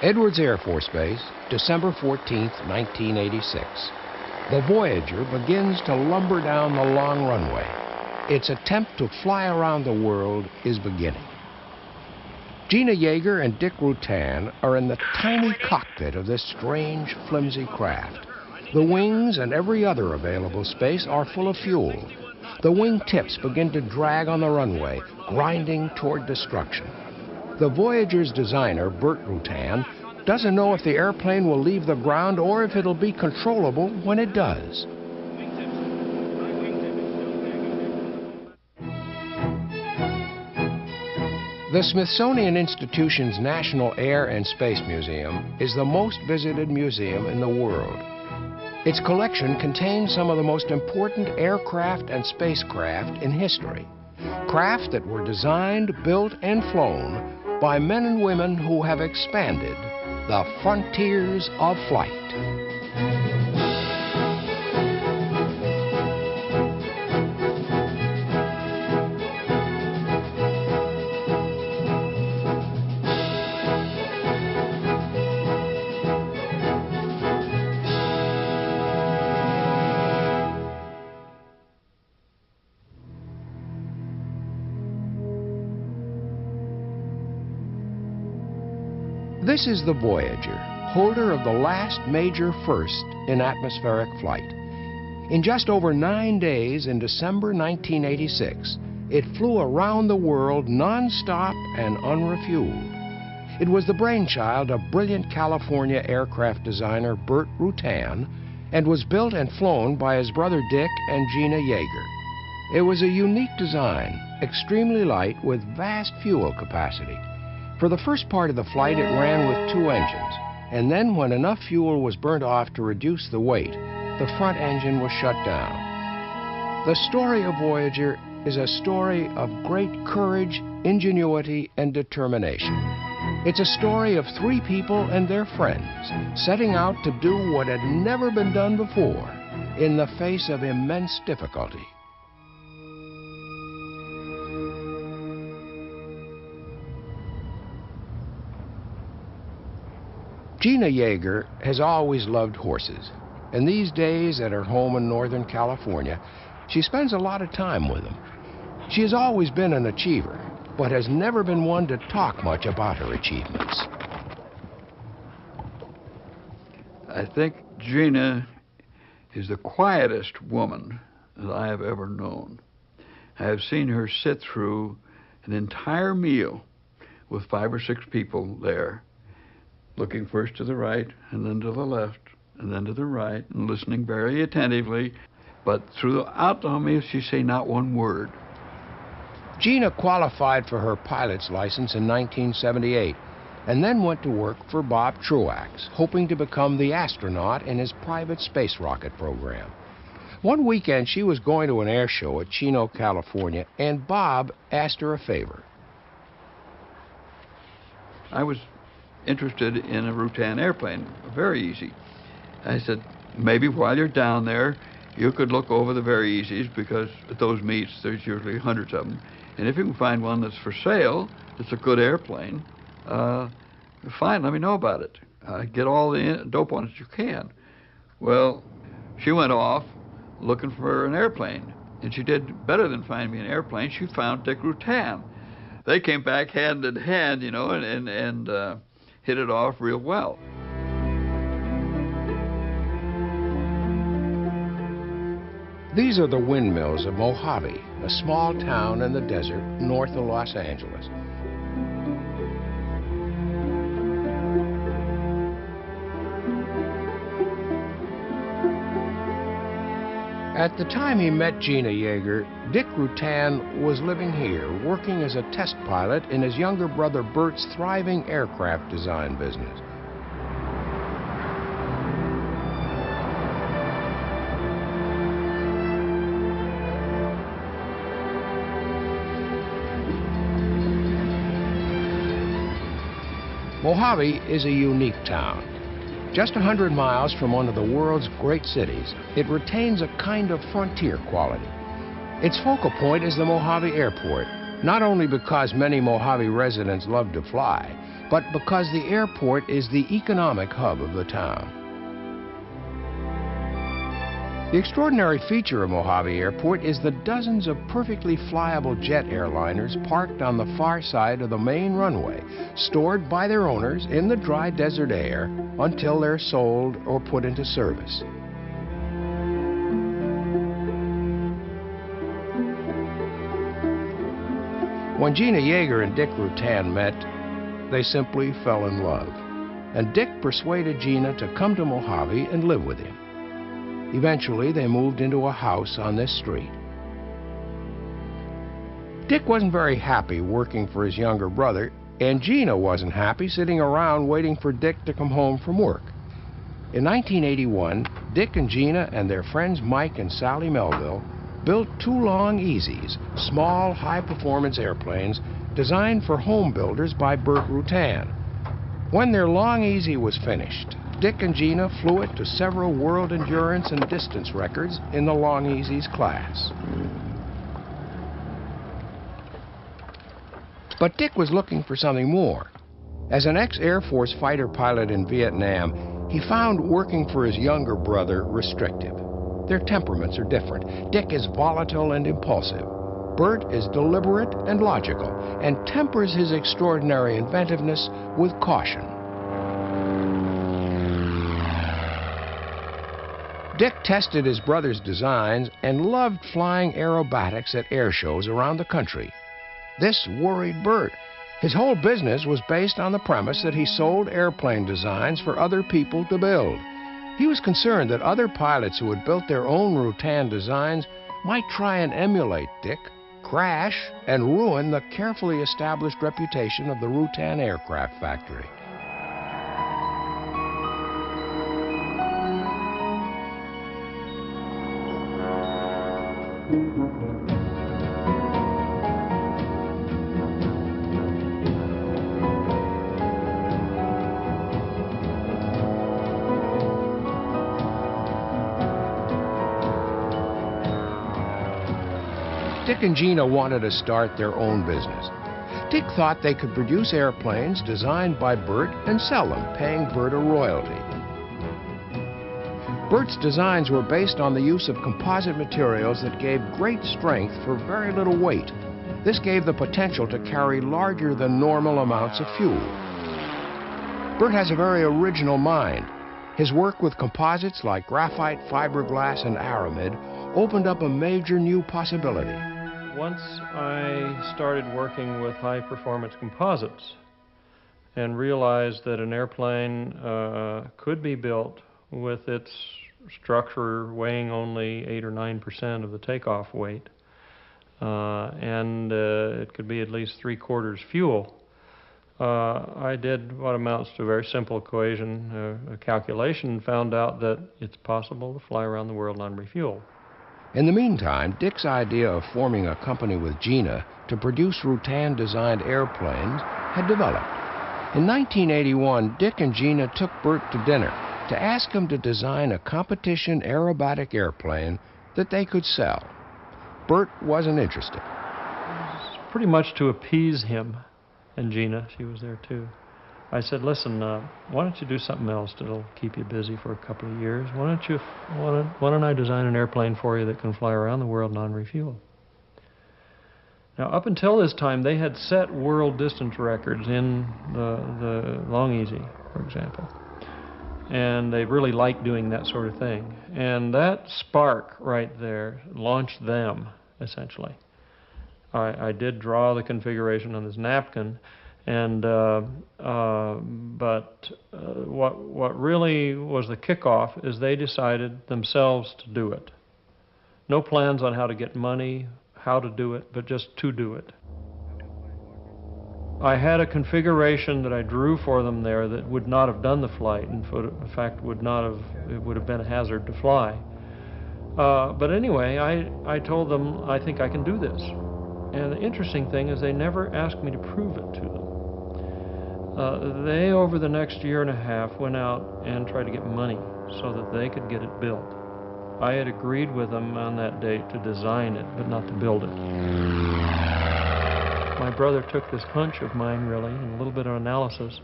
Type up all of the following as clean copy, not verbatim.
Edwards Air Force Base, December 14, 1986. The Voyager begins to lumber down the long runway. Its attempt to fly around the world is beginning. Gina Yeager and Dick Rutan are in the tiny cockpit of this strange, flimsy craft. The wings and every other available space are full of fuel. The wing tips begin to drag on the runway, grinding toward destruction. The Voyager's designer, Burt Rutan, doesn't know if the airplane will leave the ground or if it'll be controllable when it does. The Smithsonian Institution's National Air and Space Museum is the most visited museum in the world. Its collection contains some of the most important aircraft and spacecraft in history. Craft that were designed, built, and flown by men and women who have expanded the frontiers of flight. This is the Voyager, holder of the last major first in atmospheric flight. In just over 9 days in December 1986, it flew around the world non-stop and unrefueled. It was the brainchild of brilliant California aircraft designer Burt Rutan and was built and flown by his brother Dick and Gina Yeager. It was a unique design, extremely light with vast fuel capacity. For the first part of the flight, it ran with 2 engines, and then when enough fuel was burnt off to reduce the weight, the front engine was shut down. The story of Voyager is a story of great courage, ingenuity, and determination. It's a story of 3 people and their friends setting out to do what had never been done before in the face of immense difficulty. Gina Yeager has always loved horses, and these days at her home in Northern California, she spends a lot of time with them. She has always been an achiever, but has never been one to talk much about her achievements. I think Gina is the quietest woman that I have ever known. I have seen her sit through an entire meal with 5 or 6 people there, looking first to the right and then to the left and then to the right and listening very attentively. But throughout the meal, she say not one word. Gina qualified for her pilot's license in 1978 and then went to work for Bob Truax, hoping to become the astronaut in his private space rocket program. One weekend, she was going to an air show at Chino, California, and Bob asked her a favor. I was interested in a Rutan airplane, very easy. I said, maybe while you're down there, you could look over the very easies, because at those meets, there's usually hundreds of them. And if you can find one that's for sale, that's a good airplane, fine, let me know about it. Get all the dope on it you can. Well, she went off looking for an airplane, and she did better than find me an airplane. She found Dick Rutan. They came back hand in hand, you know, and hit it off real well. These are the windmills of Mojave, a small town in the desert north of Los Angeles. At the time he met Gina Yeager, Dick Rutan was living here, working as a test pilot in his younger brother Bert's thriving aircraft design business. Mojave is a unique town. Just 100 miles from one of the world's great cities, it retains a kind of frontier quality. Its focal point is the Mojave Airport, not only because many Mojave residents love to fly, but because the airport is the economic hub of the town. The extraordinary feature of Mojave Airport is the dozens of perfectly flyable jet airliners parked on the far side of the main runway, stored by their owners in the dry desert air until they're sold or put into service. When Gina Yeager and Dick Rutan met, they simply fell in love, and Dick persuaded Gina to come to Mojave and live with him. Eventually, they moved into a house on this street. Dick wasn't very happy working for his younger brother, and Gina wasn't happy sitting around waiting for Dick to come home from work. In 1981, Dick and Gina and their friends Mike and Sally Melville built two Long-EZs, small, high-performance airplanes designed for home builders by Burt Rutan. When their Long-EZ was finished, Dick and Gina flew it to several world endurance and distance records in the Long-EZ's class. But Dick was looking for something more. As an ex-Air Force fighter pilot in Vietnam, he found working for his younger brother restrictive. Their temperaments are different. Dick is volatile and impulsive. Burt is deliberate and logical, and tempers his extraordinary inventiveness with caution. Dick tested his brother's designs and loved flying aerobatics at air shows around the country. This worried Burt. His whole business was based on the premise that he sold airplane designs for other people to build. He was concerned that other pilots who had built their own Rutan designs might try and emulate Dick, crash, and ruin the carefully established reputation of the Rutan aircraft factory. Dick and Gina wanted to start their own business. Dick thought they could produce airplanes designed by Burt and sell them, paying Burt a royalty. Burt's designs were based on the use of composite materials that gave great strength for very little weight. This gave the potential to carry larger than normal amounts of fuel. Burt has a very original mind. His work with composites like graphite, fiberglass, and aramid opened up a major new possibility. Once I started working with high-performance composites and realized that an airplane could be built with its structure weighing only 8 or 9% of the takeoff weight, and it could be at least 3/4 fuel, I did what amounts to a very simple equation, a calculation, and found out that it's possible to fly around the world unrefueled. In the meantime, Dick's idea of forming a company with Gina to produce Rutan-designed airplanes had developed. In 1981, Dick and Gina took Burt to dinner to ask him to design a competition aerobatic airplane that they could sell. Burt wasn't interested. It was pretty much to appease him and Gina. She was there too. I said, listen, why don't you do something else that'll keep you busy for a couple of years? Why don't I design an airplane for you that can fly around the world non-refueled? Now, up until this time, they had set world distance records in the Long-EZ, for example. And they really liked doing that sort of thing. And that spark right there launched them, essentially. I did draw the configuration on this napkin, and what really was the kickoff is they decided themselves to do it. No plans on how to get money, how to do it, but just to do it. I had a configuration that I drew for them there that would not have done the flight. In fact, it would have been a hazard to fly. But anyway, I told them, I think I can do this. And the interesting thing is they never asked me to prove it to them. They, over the next year and a half, went out and tried to get money so that they could get it built. I had agreed with them on that date to design it, but not to build it. my brother took this hunch of mine, really, and a little bit of analysis,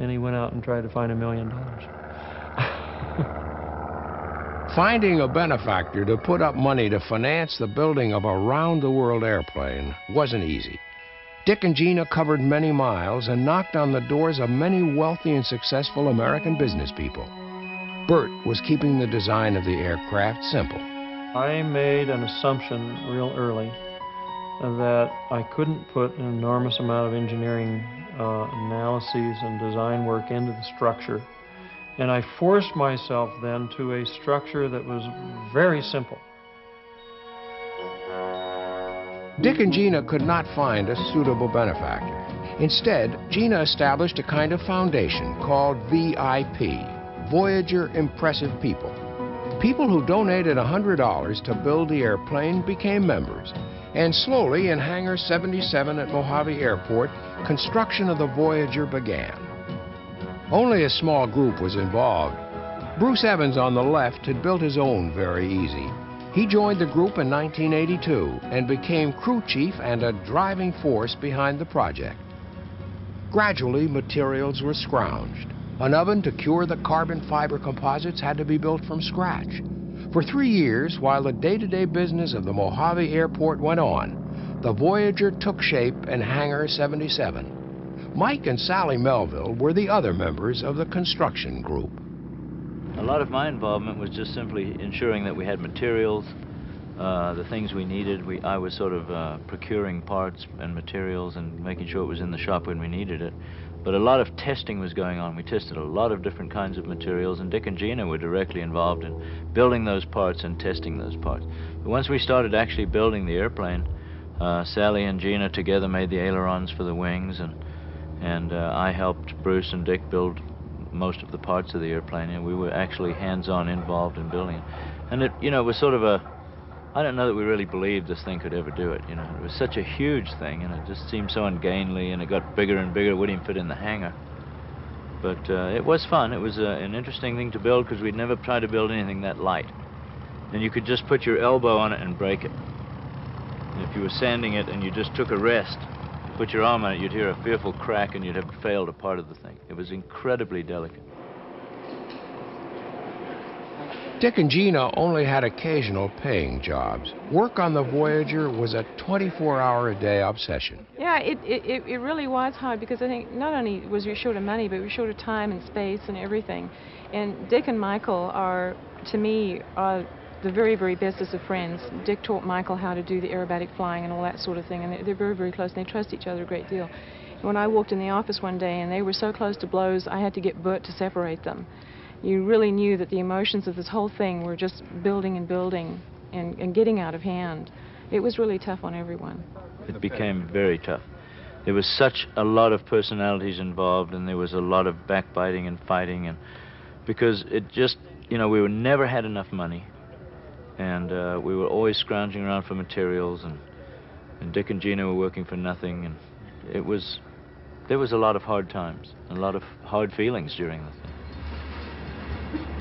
and he went out and tried to find $1 million. Finding a benefactor to put up money to finance the building of a round-the-world airplane wasn't easy. Dick and Gina covered many miles and knocked on the doors of many wealthy and successful American business people. Bert was keeping the design of the aircraft simple. I made an assumption real early that I couldn't put an enormous amount of engineering analyses and design work into the structure. And I forced myself then to a structure that was very simple. Dick and Gina could not find a suitable benefactor. Instead, Gina established a kind of foundation called VIP, Voyager Impressive People. People who donated $100 to build the airplane became members, and slowly in Hangar 77 at Mojave Airport, construction of the Voyager began. Only a small group was involved. Bruce Evans on the left had built his own Very Easy. He joined the group in 1982 and became crew chief and a driving force behind the project. Gradually, materials were scrounged. An oven to cure the carbon fiber composites had to be built from scratch. For 3 years, while the day-to-day business of the Mojave Airport went on, the Voyager took shape in Hangar 77. Mike and Sally Melville were the other members of the construction group. A lot of my involvement was just simply ensuring that we had materials, the things we needed. I was sort of procuring parts and materials and making sure it was in the shop when we needed it. But a lot of testing was going on. We tested a lot of different kinds of materials, and Dick and Gina were directly involved in building those parts and testing those parts. But once we started actually building the airplane, Sally and Gina together made the ailerons for the wings, and I helped Bruce and Dick build most of the parts of the airplane, and we were actually hands-on involved in building it. And it, you know, it was sort of I don't know that we really believed this thing could ever do it, you know. It was such a huge thing, and it just seemed so ungainly, and it got bigger and bigger. It wouldn't even fit in the hangar. But it was fun. It was an interesting thing to build because we'd never tried to build anything that light. And you could just put your elbow on it and break it. And if you were sanding it and you just took a rest, put your arm on it, you'd hear a fearful crack and you'd have failed a part of the thing. It was incredibly delicate. Dick and Gina only had occasional paying jobs. Work on the Voyager was a 24-hour-a-day obsession. Yeah, it really was hard because I think not only was we short of money, but we were short of time and space and everything. And Dick and Michael are, to me, the very, very bestest of friends. Dick taught Michael how to do the aerobatic flying and all that sort of thing, and they're very, very close, and they trust each other a great deal. When I walked in the office one day and they were so close to blows, I had to get Bert to separate them. You really knew that the emotions of this whole thing were just building and building and getting out of hand. It was really tough on everyone. It became very tough. There was such a lot of personalities involved, and there was a lot of backbiting and fighting, and because it just, you know, we never had enough money, and we were always scrounging around for materials, and Dick and Gina were working for nothing, and there was a lot of hard times, a lot of hard feelings during the thing.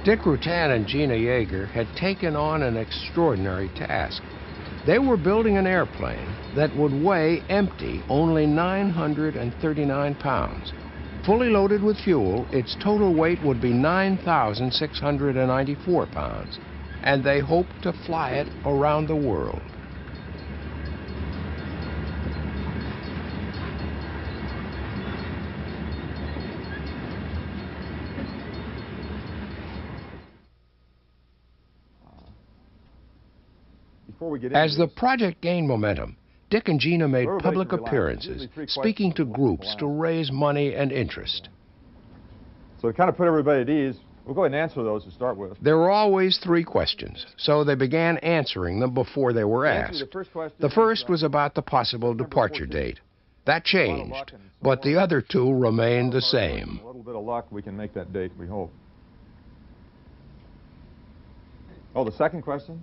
Dick Rutan and Gina Yeager had taken on an extraordinary task. They were building an airplane that would weigh empty only 939 pounds. Fully loaded with fuel, its total weight would be 9,694 pounds, and they hoped to fly it around the world. As the project gained momentum, Dick and Gina made public appearances, speaking to groups to raise money and interest. So to kind of put everybody at ease, we'll go ahead and answer those to start with. There were always 3 questions, so they began answering them before they were asked. The first was about the possible departure date. That changed, but the other 2 remained the same. A little bit of luck, we can make that date, we hope. Oh, the second question?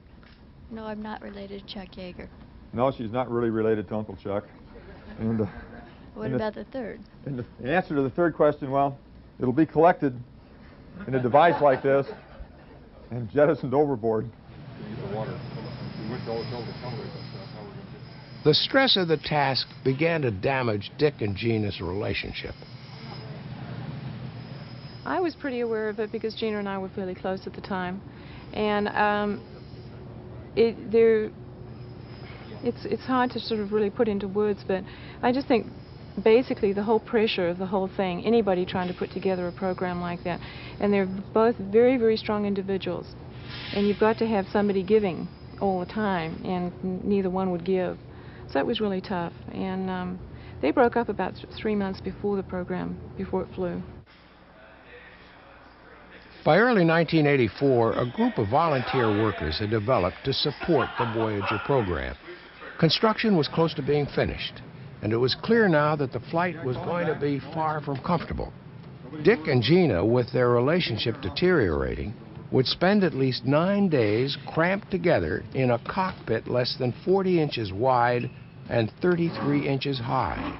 No, I'm not related to Chuck Yeager. No, she's not really related to Uncle Chuck. And, what about the third? And the answer to the third question, well, it'll be collected in a device like this and jettisoned overboard. The stress of the task began to damage Dick and Gina's relationship. I was pretty aware of it because Gina and I were fairly close at the time, and it's hard to sort of really put into words, but I just think basically the whole pressure of the whole thing, anybody trying to put together a program like that, and they're both very, very strong individuals, and you've got to have somebody giving all the time, and neither one would give. So that was really tough, and they broke up about 3 months before the program, before it flew. By early 1984, a group of volunteer workers had developed to support the Voyager program. Construction was close to being finished, and it was clear now that the flight was going to be far from comfortable. Dick and Gina, with their relationship deteriorating, would spend at least 9 days cramped together in a cockpit less than 40 inches wide and 33 inches high.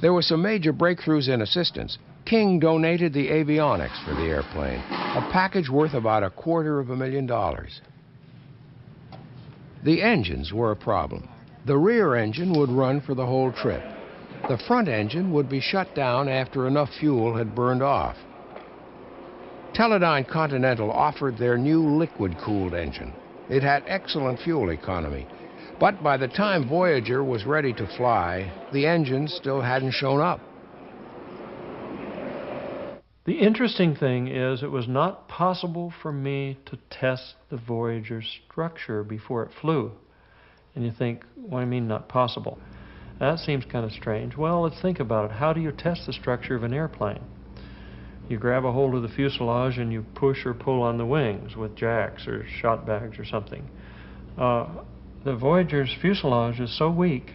There were some major breakthroughs in assistance. King donated the avionics for the airplane, a package worth about $250,000. The engines were a problem. The rear engine would run for the whole trip. The front engine would be shut down after enough fuel had burned off. Teledyne Continental offered their new liquid-cooled engine. It had excellent fuel economy, but by the time Voyager was ready to fly, the engine still hadn't shown up. The interesting thing is it was not possible for me to test the Voyager structure before it flew. And you think, what do you mean not possible? That seems kind of strange. Well, let's think about it. How do you test the structure of an airplane? You grab a hold of the fuselage and you push or pull on the wings with jacks or shot bags or something. The Voyager's fuselage is so weak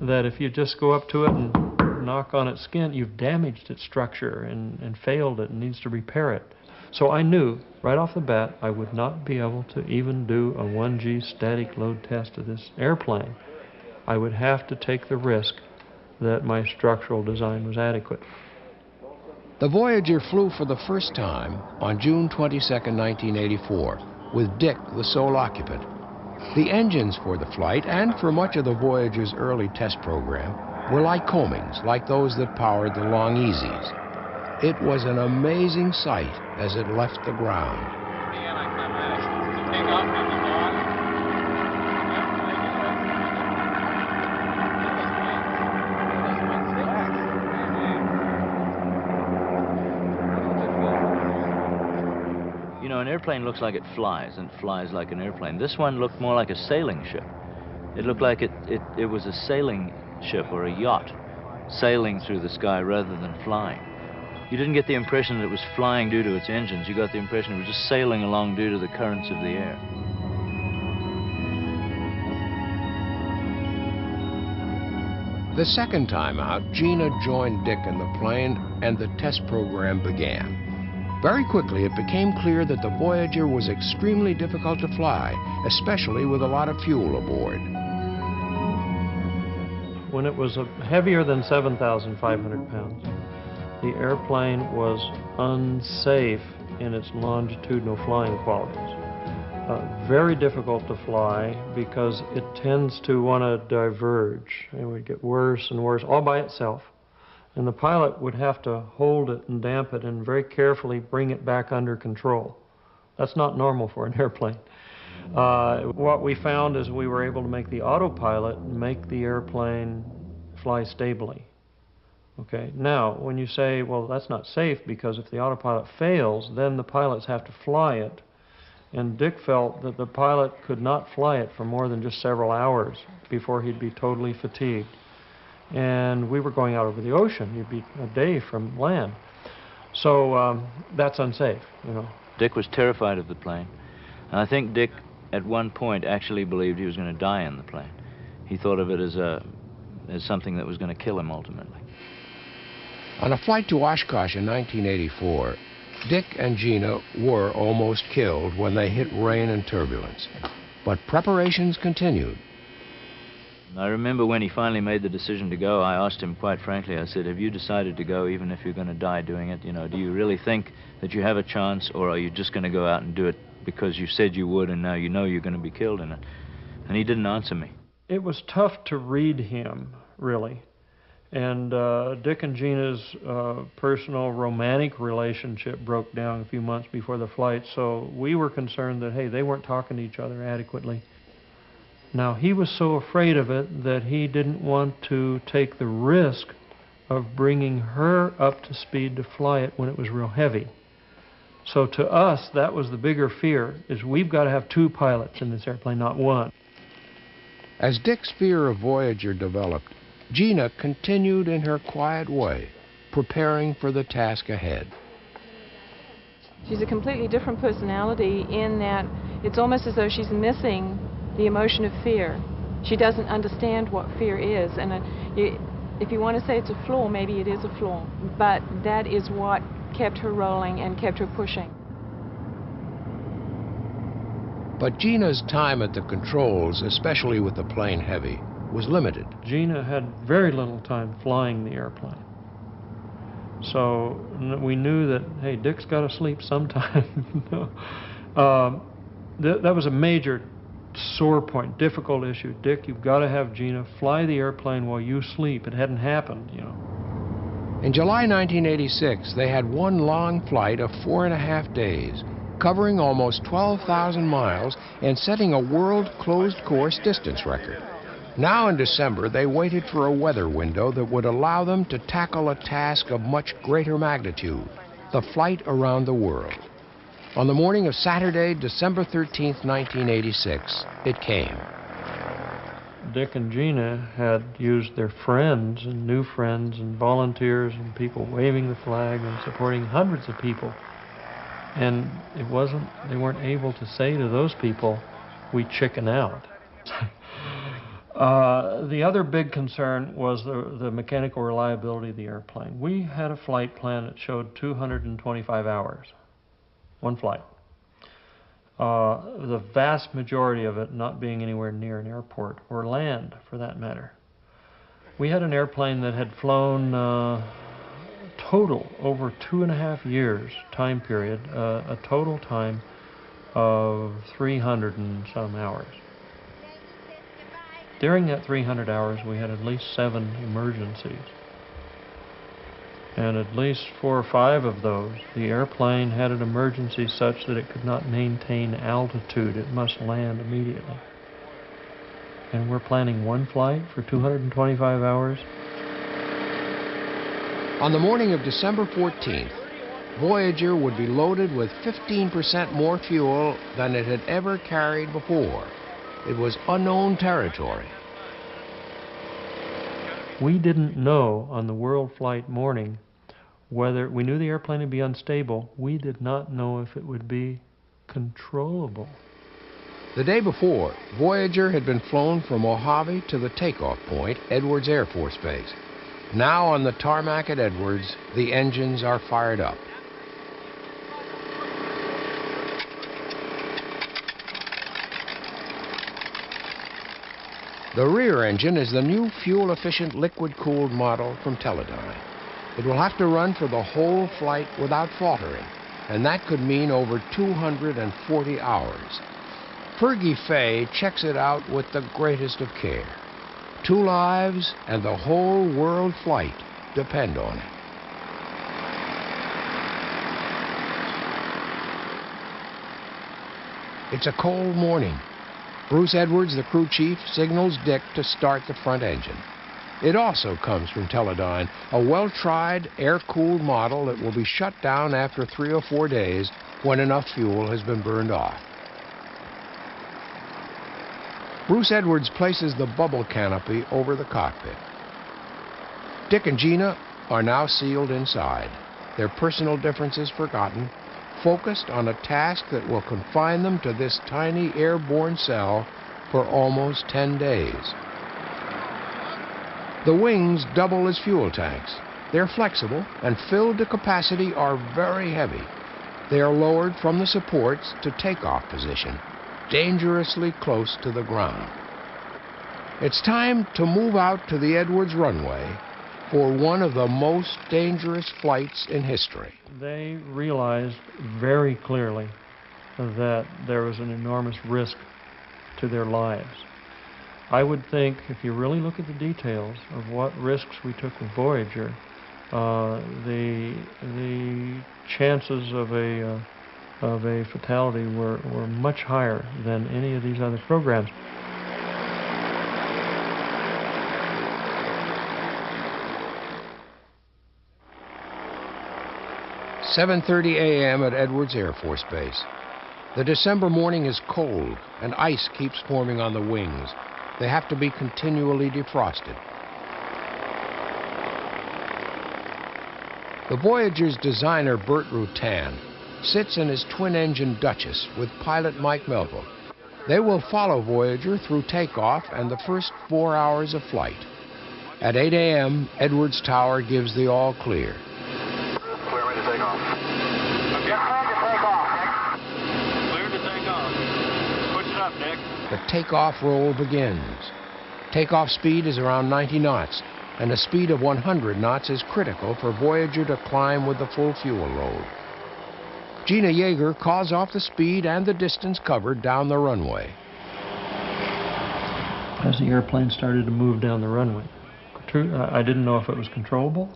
that if you just go up to it and knock on its skin, you've damaged its structure and failed it and needs to repair it. So I knew right off the bat I would not be able to even do a 1G static load test of this airplane. I would have to take the risk that my structural design was adequate. The Voyager flew for the first time on June 22, 1984, with Dick the sole occupant. The engines for the flight and for much of the Voyager's early test program were Lycomings, like those that powered the Long-Easies. It was an amazing sight as it left the ground. You know, an airplane looks like it flies, and it flies like an airplane. This one looked more like a sailing ship. It looked like it was a sailing ship or a yacht sailing through the sky rather than flying. You didn't get the impression that it was flying due to its engines. You got the impression it was just sailing along due to the currents of the air. The second time out, Gina joined Dick in the plane and the test program began. Very quickly, it became clear that the Voyager was extremely difficult to fly, especially with a lot of fuel aboard. When it was heavier than 7,500 pounds, the airplane was unsafe in its longitudinal flying qualities. Very difficult to fly because it tends to want to diverge. It would get worse and worse all by itself. And the pilot would have to hold it and damp it and very carefully bring it back under control. That's not normal for an airplane. What we found is we were able to make the autopilot make the airplane fly stably. Okay, now when you say, well, that's not safe because if the autopilot fails, then the pilots have to fly it. And Dick felt that the pilot could not fly it for more than just several hours before he'd be totally fatigued. And we were going out over the ocean. You'd be a day from land. So that's unsafe, you know. Dick was terrified of the plane. And I think Dick, at one point, actually believed he was going to die in the plane. He thought of it as something that was going to kill him ultimately. On a flight to Oshkosh in 1984, Dick and Gina were almost killed when they hit rain and turbulence. But preparations continued. I remember when he finally made the decision to go, I asked him quite frankly, I said, have you decided to go even if you're going to die doing it? You know, do you really think that you have a chance, or are you just going to go out and do it because you said you would and now you know you're going to be killed in it? and he didn't answer me. It was tough to read him, really. And Dick and Gina's personal romantic relationship broke down a few months before the flight, so we were concerned that, hey, they weren't talking to each other adequately. Now, he was so afraid of it that he didn't want to take the risk of bringing her up to speed to fly it when it was real heavy. So to us, that was the bigger fear, is we've got to have two pilots in this airplane, not one. As Dick's fear of Voyager developed, Gina continued in her quiet way, preparing for the task ahead. She's a completely different personality in that it's almost as though she's missing the emotion of fear. She doesn't understand what fear is, and if you want to say it's a flaw, maybe it is a flaw, but that is what kept her rolling and kept her pushing. But Gina's time at the controls, especially with the plane heavy, was limited. Gina had very little time flying the airplane. So we knew that, hey, Dick's got to sleep sometime. That was a major sore point, difficult issue. Dick, you've got to have Gina fly the airplane while you sleep. It hadn't happened, you know. In July 1986, they had one long flight of 4.5 days, covering almost 12,000 miles and setting a world closed course distance record. Now in December, they waited for a weather window that would allow them to tackle a task of much greater magnitude, the flight around the world. On the morning of Saturday, December 13th, 1986, it came. Dick and Gina had used their friends and new friends and volunteers and people waving the flag and supporting hundreds of people. And they weren't able to say to those people, we chicken out. The other big concern was the mechanical reliability of the airplane. We had a flight plan that showed 225 hours, one flight. The vast majority of it not being anywhere near an airport or land, for that matter. We had an airplane that had flown total over 2.5 years time period, a total time of 300 and some hours. During that 300 hours, we had at least 7 emergencies. And at least 4 or 5 of those, the airplane had an emergency such that it could not maintain altitude. It must land immediately. And we're planning one flight for 225 hours. On the morning of December 14th, Voyager would be loaded with 15% more fuel than it had ever carried before. It was unknown territory. We didn't know on the world flight morning whether, we knew the airplane would be unstable. We did not know if it would be controllable. The day before, Voyager had been flown from Mojave to the takeoff point, Edwards Air Force Base. Now on the tarmac at Edwards, the engines are fired up. The rear engine is the new fuel-efficient liquid-cooled model from Teledyne. It will have to run for the whole flight without faltering, and that could mean over 240 hours. Fergie Fay checks it out with the greatest of care. 2 lives and the whole world flight depend on it. It's a cold morning. Bruce Edwards, the crew chief, signals Dick to start the front engine. It also comes from Teledyne, a well-tried, air-cooled model that will be shut down after 3 or 4 days when enough fuel has been burned off. Bruce Edwards places the bubble canopy over the cockpit. Dick and Gina are now sealed inside, their personal differences forgotten, focused on a task that will confine them to this tiny airborne cell for almost 10 days. The wings double as fuel tanks. They're flexible and filled to capacity are very heavy. They are lowered from the supports to takeoff position, dangerously close to the ground. It's time to move out to the Edwards runway for one of the most dangerous flights in history. They realized very clearly that there was an enormous risk to their lives. I would think, if you really look at the details of what risks we took with Voyager, the chances of a fatality were much higher than any of these other programs. "7:30 a.m. at Edwards Air Force Base. The December morning is cold, and ice keeps forming on the wings. They have to be continually defrosted. The Voyager's designer, Burt Rutan, sits in his twin-engine Duchess with pilot Mike Melville. They will follow Voyager through takeoff and the first 4 hours of flight. At 8 a.m., Edwards Tower gives the all clear. Clear, ready to take off. Okay. Clear to take off. Push it up, Nick. The takeoff roll begins. Takeoff speed is around 90 knots, and a speed of 100 knots is critical for Voyager to climb with the full fuel load. Gina Yeager calls off the speed and the distance covered down the runway. As the airplane started to move down the runway, I didn't know if it was controllable.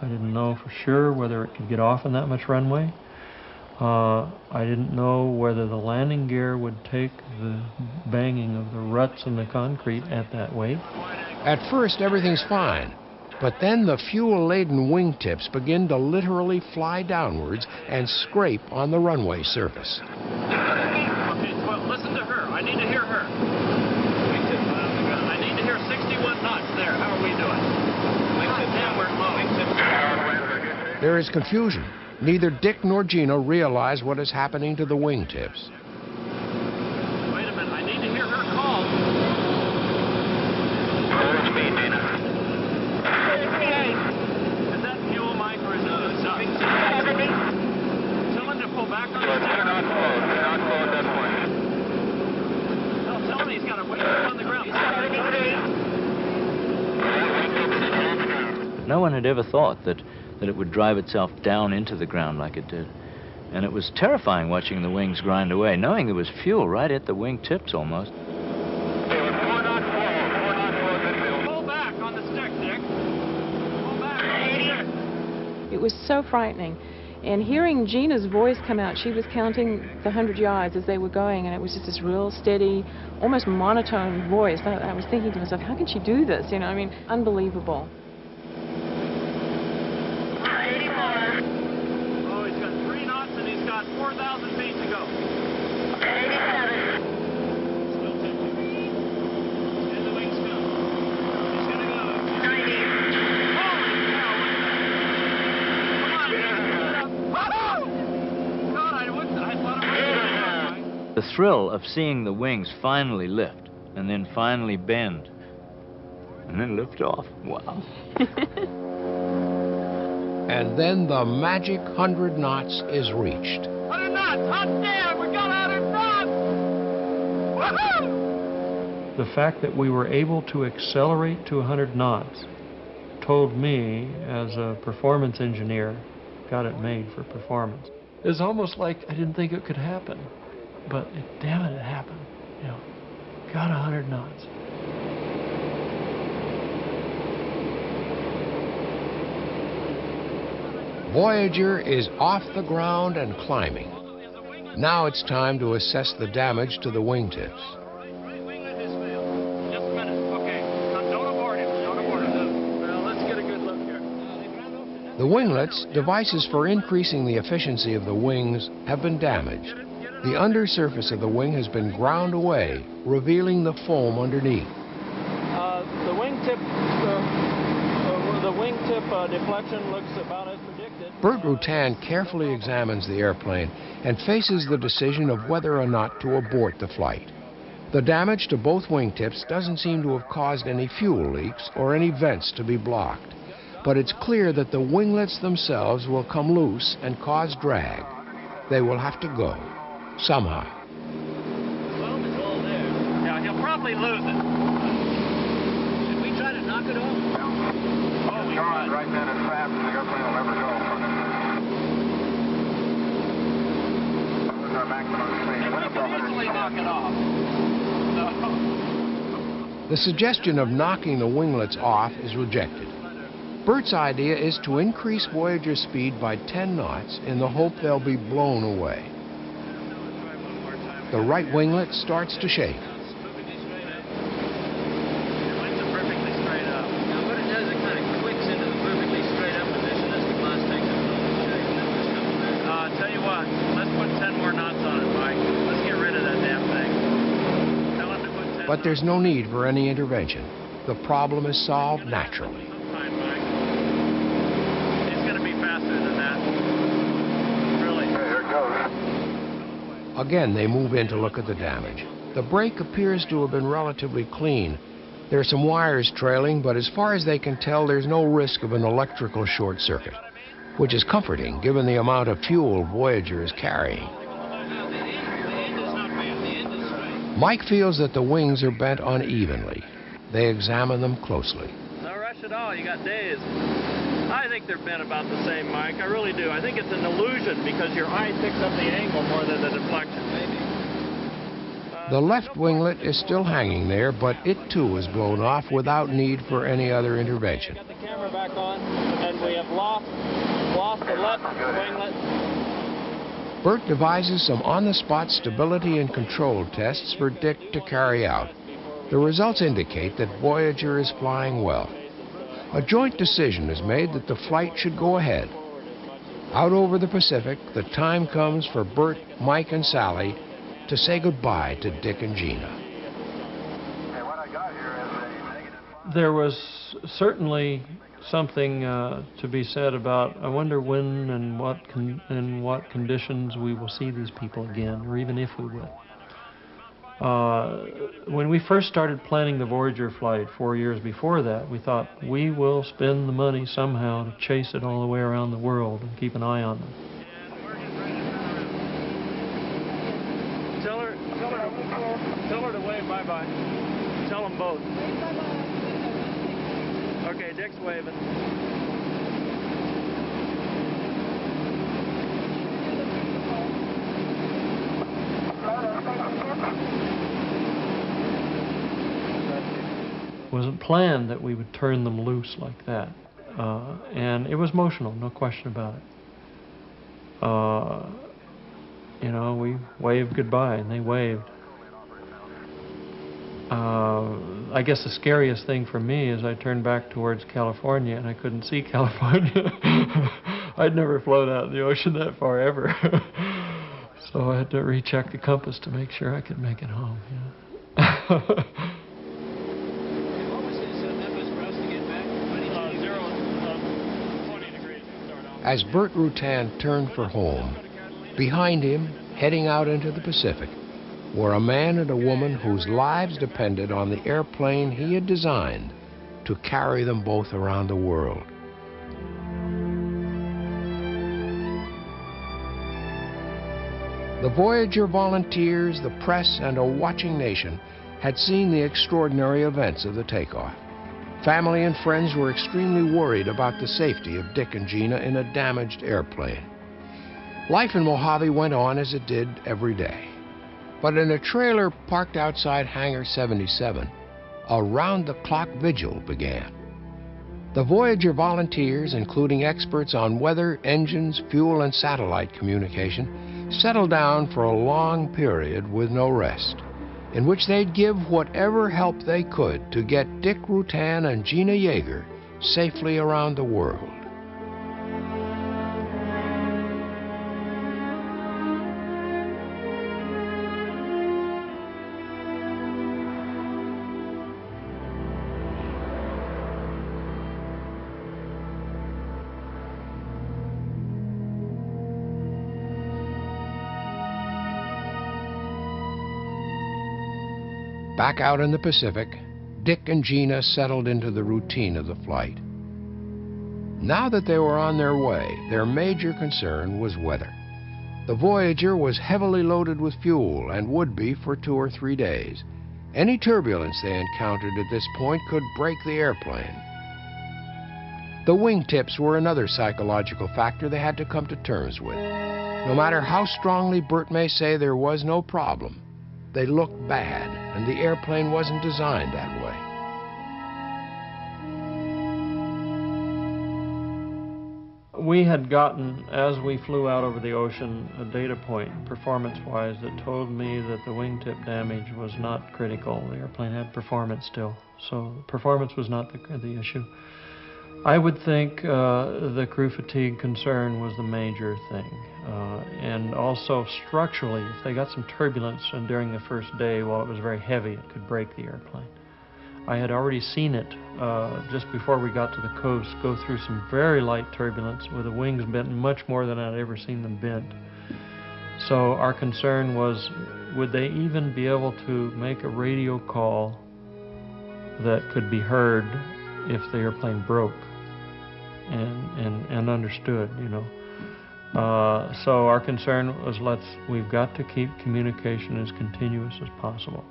I didn't know for sure whether it could get off on that much runway. I didn't know whether the landing gear would take the banging of the ruts in the concrete at that weight. At first, everything's fine, but then the fuel-laden wingtips begin to literally fly downwards and scrape on the runway surface. Okay, well, listen to her. I need to hear her. I need to hear 61 knots there. How are we doing? Wingtip downward low. There is confusion. Neither Dick nor Gina realize what is happening to the wingtips. Wait a minute. I need to hear her call. Speed, Gina. Is that fuel, Mike, or is it something? Tell him to pull back on the stick. They're not close. They're not close at that point. Well, tell him he's got to wait on the ground. No one had ever thought that it would drive itself down into the ground like it did. And it was terrifying watching the wings grind away, knowing there was fuel right at the wing tips almost. Pull back on the stick, Dick. Pull back on the stick. It was so frightening. And hearing Gina's voice come out, she was counting the 100 yards as they were going, and it was just this real steady, almost monotone voice. I was thinking to myself, how can she do this? You know, I mean, unbelievable. Oh, he's got 3 knots and he's got 4,000 feet to go. 87. Still taking. And the wings go. He's gonna go. 90. Holy cow! Come on, God, I thought it was. The thrill of seeing the wings finally lift and then finally bend and then lift off. Wow. And then the magic 100 knots is reached. 100 knots! Hot damn! We got 100 knots! Woohoo! The fact that we were able to accelerate to 100 knots told me, as a performance engineer, got it made for performance. It's almost like I didn't think it could happen, but damn it, it happened. You know, got 100 knots. Voyager is off the ground and climbing. Now it's time to assess the damage to the wingtips. Right winglet has failed. Just a minute. Okay. Now, don't abort him. Don't abort him. Well, let's get a good look here. The winglets, devices for increasing the efficiency of the wings, have been damaged. The undersurface of the wing has been ground away, revealing the foam underneath. The wingtip deflection looks about as predicted. Burt Rutan carefully examines the airplane and faces the decision of whether or not to abort the flight. The damage to both wingtips doesn't seem to have caused any fuel leaks or any vents to be blocked. But it's clear that the winglets themselves will come loose and cause drag. They will have to go, somehow. Foam is all there. Yeah, he'll probably lose it. Should we try to knock it off? Oh, we tried. Right then as fast as the airplane will ever go. That was our maximum speed. We can easily knock it off. No. The suggestion of knocking the winglets off is rejected. Bert's idea is to increase Voyager's speed by 10 knots in the hope they'll be blown away. The right winglet starts to shake. But there's no need for any intervention. The problem is solved naturally. It's going to be faster than that. Really. Here it goes. Again, they move in to look at the damage. The brake appears to have been relatively clean. There are some wires trailing, but as far as they can tell, there's no risk of an electrical short circuit, which is comforting given the amount of fuel Voyager is carrying. Mike feels that the wings are bent unevenly. They examine them closely. No rush at all. You got days. I think they're bent about the same, Mike. I really do. I think it's an illusion because your eye picks up the angle more than the deflection. The left winglet is still hanging there, but it too is blown off without need for any other intervention. Got the camera back on, and we have lost the left winglet. Bert devises some on-the-spot stability and control tests for Dick to carry out. The results indicate that Voyager is flying well. A joint decision is made that the flight should go ahead. Out over the Pacific, the time comes for Bert, Mike, and Sally to say goodbye to Dick and Gina. There was certainly something to be said about, I wonder when and what conditions we will see these people again, or even if we will. When we first started planning the Voyager flight 4 years before that, we thought we will spend the money somehow to chase it all the way around the world and keep an eye on them. Tell her to wave bye-bye. Tell them both. Okay, Dick's waving. It wasn't planned that we would turn them loose like that. And it was emotional, no question about it. You know, we waved goodbye, and they waved. I guess the scariest thing for me is I turned back towards California, and I couldn't see California. I'd never flown out in the ocean that far ever. So I had to recheck the compass to make sure I could make it home. Yeah. As Bert Rutan turned for home, behind him, heading out into the Pacific, were a man and a woman whose lives depended on the airplane he had designed to carry them both around the world. The Voyager volunteers, the press, and a watching nation had seen the extraordinary events of the takeoff. Family and friends were extremely worried about the safety of Dick and Gina in a damaged airplane. Life in Mojave went on as it did every day. But in a trailer parked outside Hangar 77, a round-the-clock vigil began. The Voyager volunteers, including experts on weather, engines, fuel, and satellite communication, settled down for a long period with no rest, in which they'd give whatever help they could to get Dick Rutan and Gina Yeager safely around the world. Back out in the Pacific, Dick and Gina settled into the routine of the flight. Now that they were on their way, their major concern was weather. The Voyager was heavily loaded with fuel and would be for 2 or 3 days. Any turbulence they encountered at this point could break the airplane. The wingtips were another psychological factor they had to come to terms with. No matter how strongly Bert may say there was no problem, they looked bad, and the airplane wasn't designed that way. We had gotten, as we flew out over the ocean, a data point, performance-wise, that told me that the wingtip damage was not critical. The airplane had performance still, so performance was not the issue. I would think the crew fatigue concern was the major thing. And also structurally, if they got some turbulence and during the first day while it was very heavy, it could break the airplane. I had already seen it just before we got to the coast go through some very light turbulence with the wings bent much more than I'd ever seen them bent. So our concern was, would they even be able to make a radio call that could be heard if the airplane broke and understood, you know. So our concern was, we've got to keep communication as continuous as possible.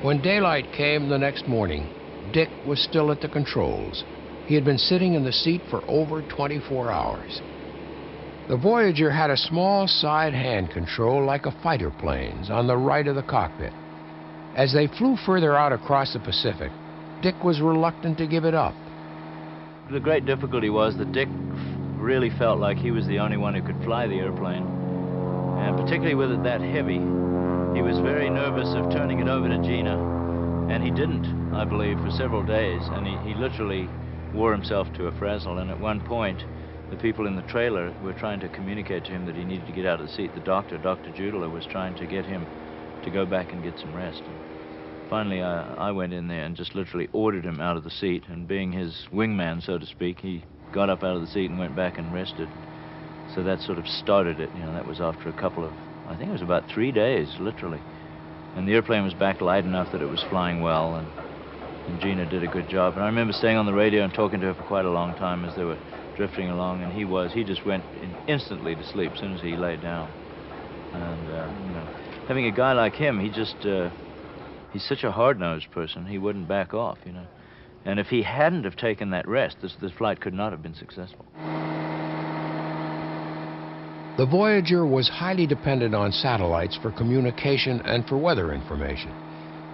When daylight came the next morning, Dick was still at the controls. He had been sitting in the seat for over 24 hours. The Voyager had a small side hand control like a fighter plane's on the right of the cockpit. As they flew further out across the Pacific, Dick was reluctant to give it up. The great difficulty was that Dick really felt like he was the only one who could fly the airplane, and particularly with it that heavy, he was very nervous of turning it over to Gina, and he didn't, I believe, for several days, and he literally wore himself to a frazzle. And at one point, the people in the trailer were trying to communicate to him that he needed to get out of the seat. The doctor, Dr. Judler, was trying to get him to go back and get some rest. And finally, I went in there and just literally ordered him out of the seat, and being his wingman, so to speak, he got up out of the seat and went back and rested. So that sort of started it. You know, that was after a couple of, I think it was about 3 days, literally. And the airplane was back light enough that it was flying well, and Gina did a good job. And I remember staying on the radio and talking to her for quite a long time as they were drifting along, and he just went instantly to sleep as soon as he lay down. And, you know, having a guy like him, he's such a hard-nosed person, he wouldn't back off, you know. And if he hadn't have taken that rest, this flight could not have been successful. The Voyager was highly dependent on satellites for communication and for weather information.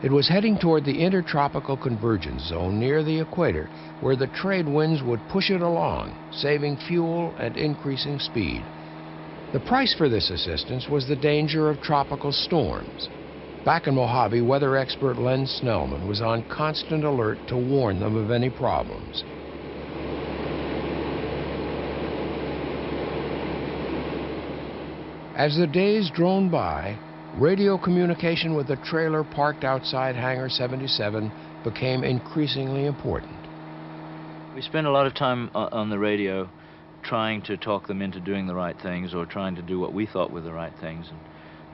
It was heading toward the intertropical convergence zone near the equator, where the trade winds would push it along, saving fuel and increasing speed. The price for this assistance was the danger of tropical storms. Back in Mojave, weather expert Len Snellman was on constant alert to warn them of any problems. As the days droned by, radio communication with the trailer parked outside Hangar 77 became increasingly important. We spent a lot of time on the radio trying to talk them into doing the right things, or trying to do what we thought were the right things, and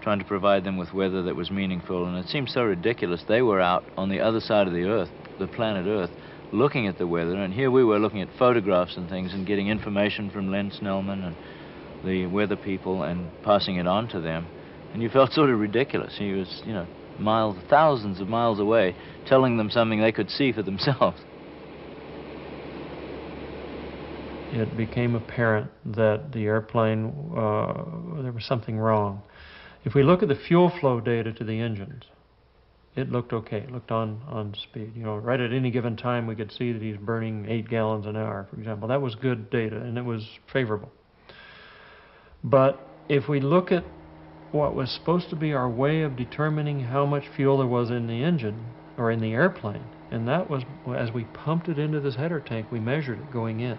trying to provide them with weather that was meaningful. And it seemed so ridiculous. They were out on the other side of the Earth, the planet Earth, looking at the weather, and here we were looking at photographs and things and getting information from Len Snellman and the weather people and passing it on to them. And you felt sort of ridiculous. He was, you know, thousands of miles away, telling them something they could see for themselves. It became apparent that the airplane, there was something wrong. If we look at the fuel flow data to the engines, it looked okay. It looked on speed. You know, right at any given time we could see that he's burning 8 gallons an hour, for example. That was good data, and it was favorable. But if we look at what was supposed to be our way of determining how much fuel there was in the engine, or in the airplane, and that was, as we pumped it into this header tank, we measured it going in.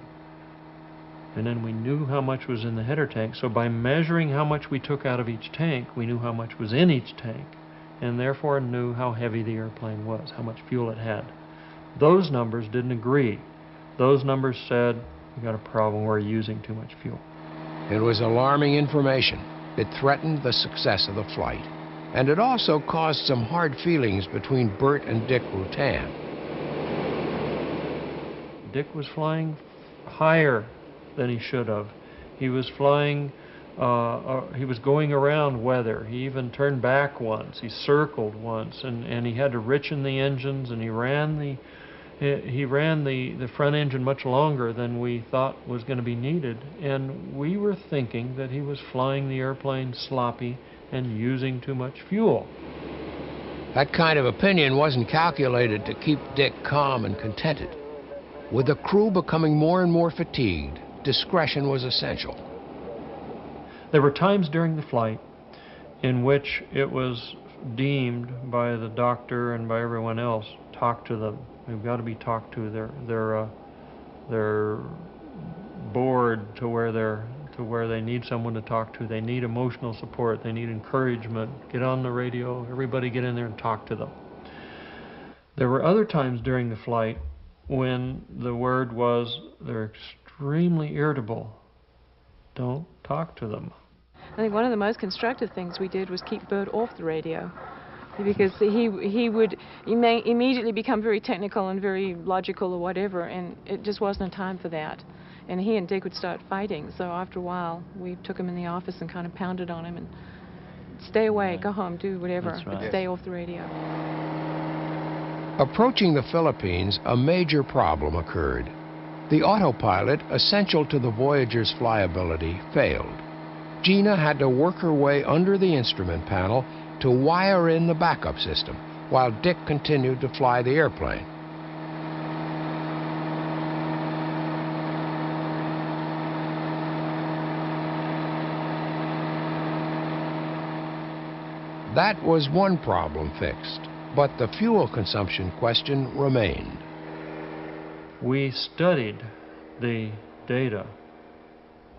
And then we knew how much was in the header tank. So by measuring how much we took out of each tank, we knew how much was in each tank, and therefore knew how heavy the airplane was, how much fuel it had. Those numbers didn't agree. Those numbers said, we got a problem, we're using too much fuel. It was alarming information. It threatened the success of the flight. And it also caused some hard feelings between Bert and Dick Rutan. Dick was flying higher than he should have. He was flying, he was going around weather. He even turned back once. He circled once, and he had to richen the engines, and he ran He ran the front engine much longer than we thought was going to be needed, and we were thinking that he was flying the airplane sloppy and using too much fuel. That kind of opinion wasn't calculated to keep Dick calm and contented. With the crew becoming more and more fatigued, discretion was essential. There were times during the flight in which it was deemed by the doctor and by everyone else, talk to them. They've got to be talked to. They're bored to where they need someone to talk to. They need emotional support. They need encouragement. Get on the radio. Everybody get in there and talk to them. There were other times during the flight when the word was they're extremely irritable. Don't talk to them. I think one of the most constructive things we did was keep Bert off the radio, because he would immediately become very technical and very logical or whatever, and it just wasn't a time for that. And he and Dick would start fighting, so after a while we took him in the office and kind of pounded on him and stay away, go home, do whatever, That's right. but stay off the radio. Approaching the Philippines, a major problem occurred. The autopilot, essential to the Voyager's flyability, failed. Gina had to work her way under the instrument panel to wire in the backup system, while Dick continued to fly the airplane. That was one problem fixed, but the fuel consumption question remained. We studied the data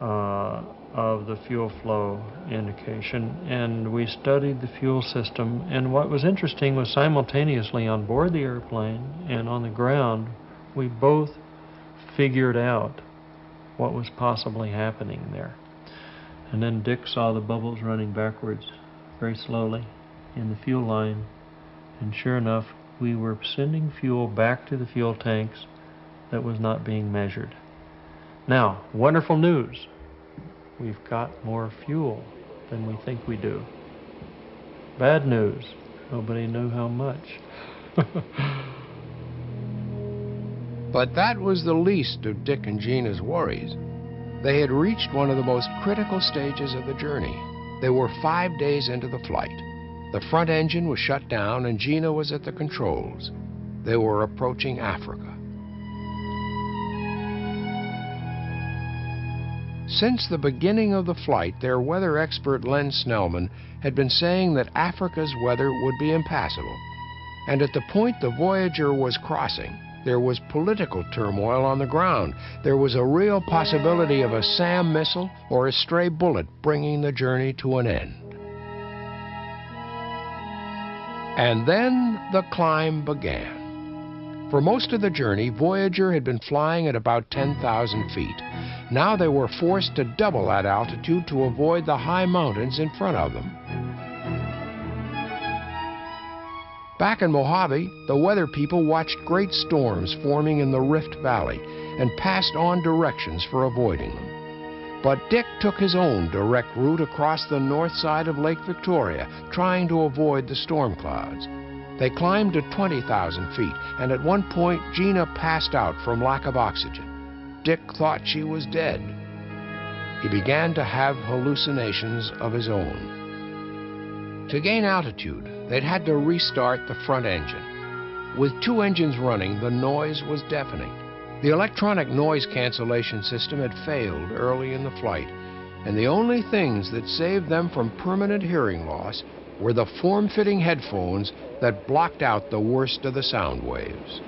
of the fuel flow indication, and we studied the fuel system, and what was interesting was simultaneously on board the airplane and on the ground, we both figured out what was possibly happening there. And then Dick saw the bubbles running backwards very slowly in the fuel line, and sure enough, we were sending fuel back to the fuel tanks that was not being measured. Now, wonderful news. We've got more fuel than we think we do. Bad news. Nobody knew how much. But that was the least of Dick and Gina's worries. They had reached one of the most critical stages of the journey. They were 5 days into the flight. The front engine was shut down and Gina was at the controls. They were approaching Africa. Since the beginning of the flight, their weather expert Len Snellman had been saying that Africa's weather would be impassable. And at the point the Voyager was crossing, there was political turmoil on the ground. There was a real possibility of a SAM missile or a stray bullet bringing the journey to an end. And then the climb began. For most of the journey, Voyager had been flying at about 10,000 feet. Now they were forced to double that altitude to avoid the high mountains in front of them. Back in Mojave, the weather people watched great storms forming in the Rift Valley and passed on directions for avoiding them. But Dick took his own direct route across the north side of Lake Victoria, trying to avoid the storm clouds. They climbed to 20,000 feet, and at one point Gina passed out from lack of oxygen. Dick thought she was dead. He began to have hallucinations of his own. To gain altitude, they'd had to restart the front engine. With 2 engines running, the noise was deafening. The electronic noise cancellation system had failed early in the flight, and the only things that saved them from permanent hearing loss were the form-fitting headphones that blocked out the worst of the sound waves.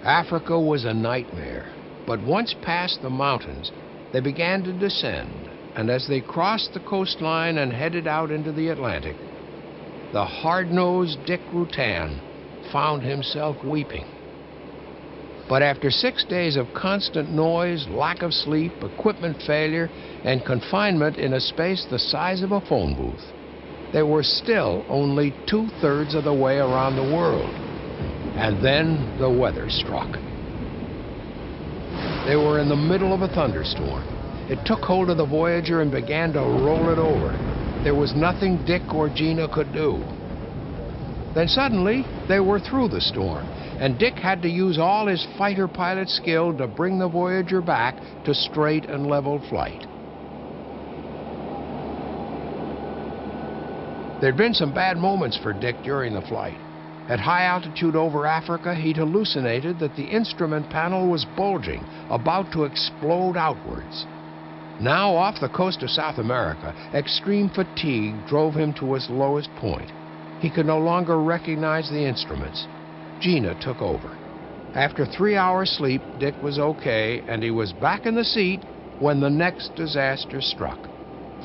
Africa was a nightmare, but once past the mountains, they began to descend, and as they crossed the coastline and headed out into the Atlantic, the hard-nosed Dick Rutan found himself weeping. But after 6 days of constant noise, lack of sleep, equipment failure, and confinement in a space the size of a phone booth, they were still only 2/3 of the way around the world. And then the weather struck. They were in the middle of a thunderstorm. It took hold of the Voyager and began to roll it over. There was nothing Dick or Gina could do. Then suddenly, they were through the storm, and Dick had to use all his fighter pilot skill to bring the Voyager back to straight and level flight. There'd been some bad moments for Dick during the flight. At high altitude over Africa, he'd hallucinated that the instrument panel was bulging, about to explode outwards. Now, off the coast of South America, extreme fatigue drove him to his lowest point. He could no longer recognize the instruments. Gina took over. After 3 hours sleep, Dick was okay, and he was back in the seat when the next disaster struck.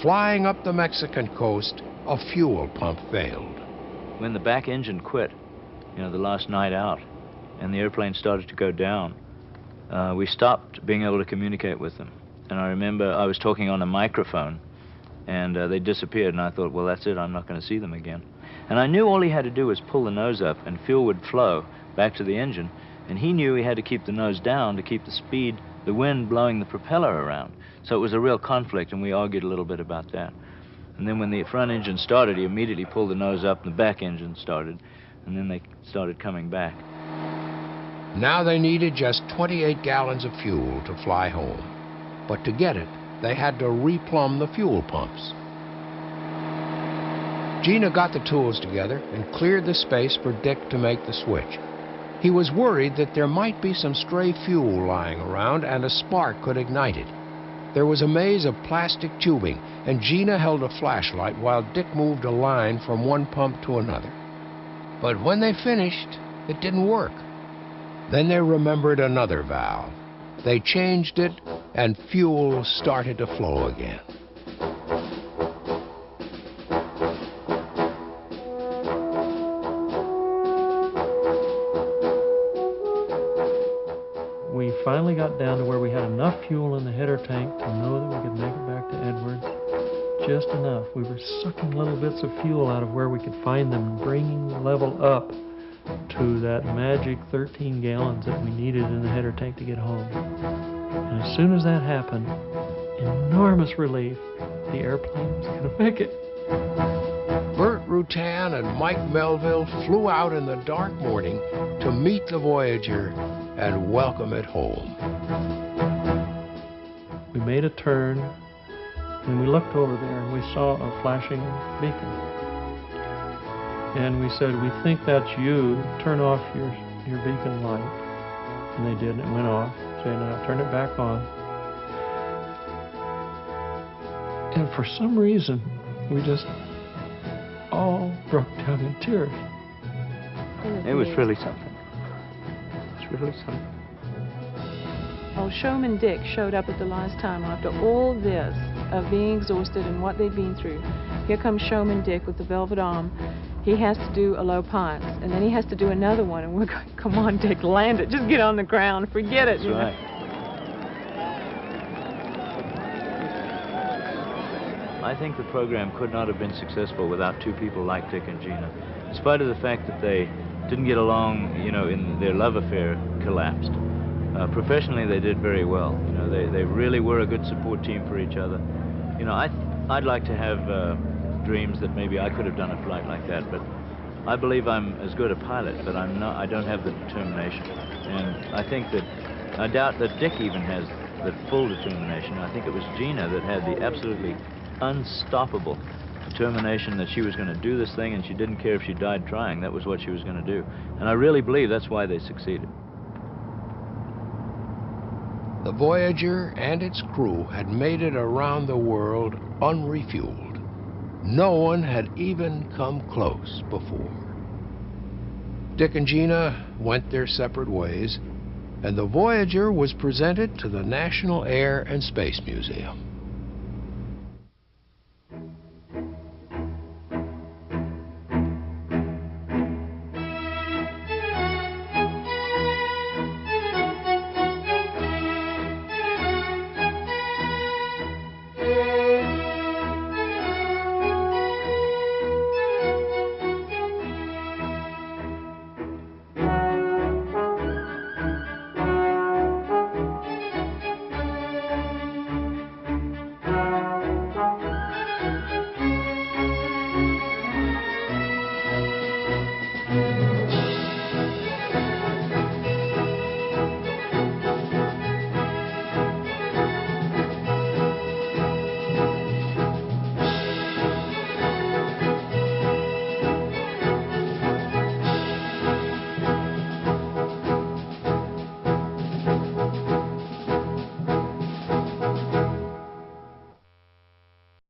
Flying up the Mexican coast, a fuel pump failed. When the back engine quit, you know, the last night out, and the airplane started to go down, we stopped being able to communicate with them. And I remember I was talking on a microphone, and they disappeared, and I thought, well, that's it, I'm not going to see them again. And I knew all he had to do was pull the nose up, and fuel would flow back to the engine, and he knew he had to keep the nose down to keep the speed, the wind blowing the propeller around. So it was a real conflict, and we argued a little bit about that. And then when the front engine started, he immediately pulled the nose up, and the back engine started, and then they started coming back. Now they needed just 28 gallons of fuel to fly home. But to get it, they had to replumb the fuel pumps. Gina got the tools together and cleared the space for Dick to make the switch. He was worried that there might be some stray fuel lying around and a spark could ignite it. There was a maze of plastic tubing, and Gina held a flashlight while Dick moved a line from one pump to another. But when they finished, it didn't work. Then they remembered another valve. They changed it, and fuel started to flow again. We finally got down to where we had enough fuel in the header tank to know that we could make it back to Edwards. Just enough. We were sucking little bits of fuel out of where we could find them, bringing the level up to that magic 13 gallons that we needed in the header tank to get home. And as soon as that happened, enormous relief, the airplane was going to make it. Burt Rutan and Mike Melville flew out in the dark morning to meet the Voyager and welcome it home. We made a turn, and we looked over there, and we saw a flashing beacon. And we said, we think that's you. Turn off your beacon light. And they did, and it went off. So now turn it back on. And for some reason, we just all broke down in tears. It was really something. It's really something. Well, Showman Dick showed up at the last time after all this of being exhausted and what they'd been through. Here comes Showman Dick with the velvet arm. He has to do a low ponce, and then he has to do another one, and we're going, come on, Dick, land it. Just get on the ground. Forget it. That's right. I think the program could not have been successful without two people like Dick and Gina. In spite of the fact that they didn't get along, you know, in their love affair collapsed. Professionally, they did very well. You know, they really were a good support team for each other. You know, I'd like to have dreams that maybe I could have done a flight like that, but I believe I'm as good a pilot, but I don't have the determination. And I think that, I doubt that Dick even has the full determination. I think it was Gina that had the absolutely unstoppable determination that she was going to do this thing, and she didn't care if she died trying. That was what she was going to do. And I really believe that's why they succeeded. The Voyager and its crew had made it around the world unrefueled. No one had even come close before. Dick and Gina went their separate ways, and the Voyager was presented to the National Air and Space Museum.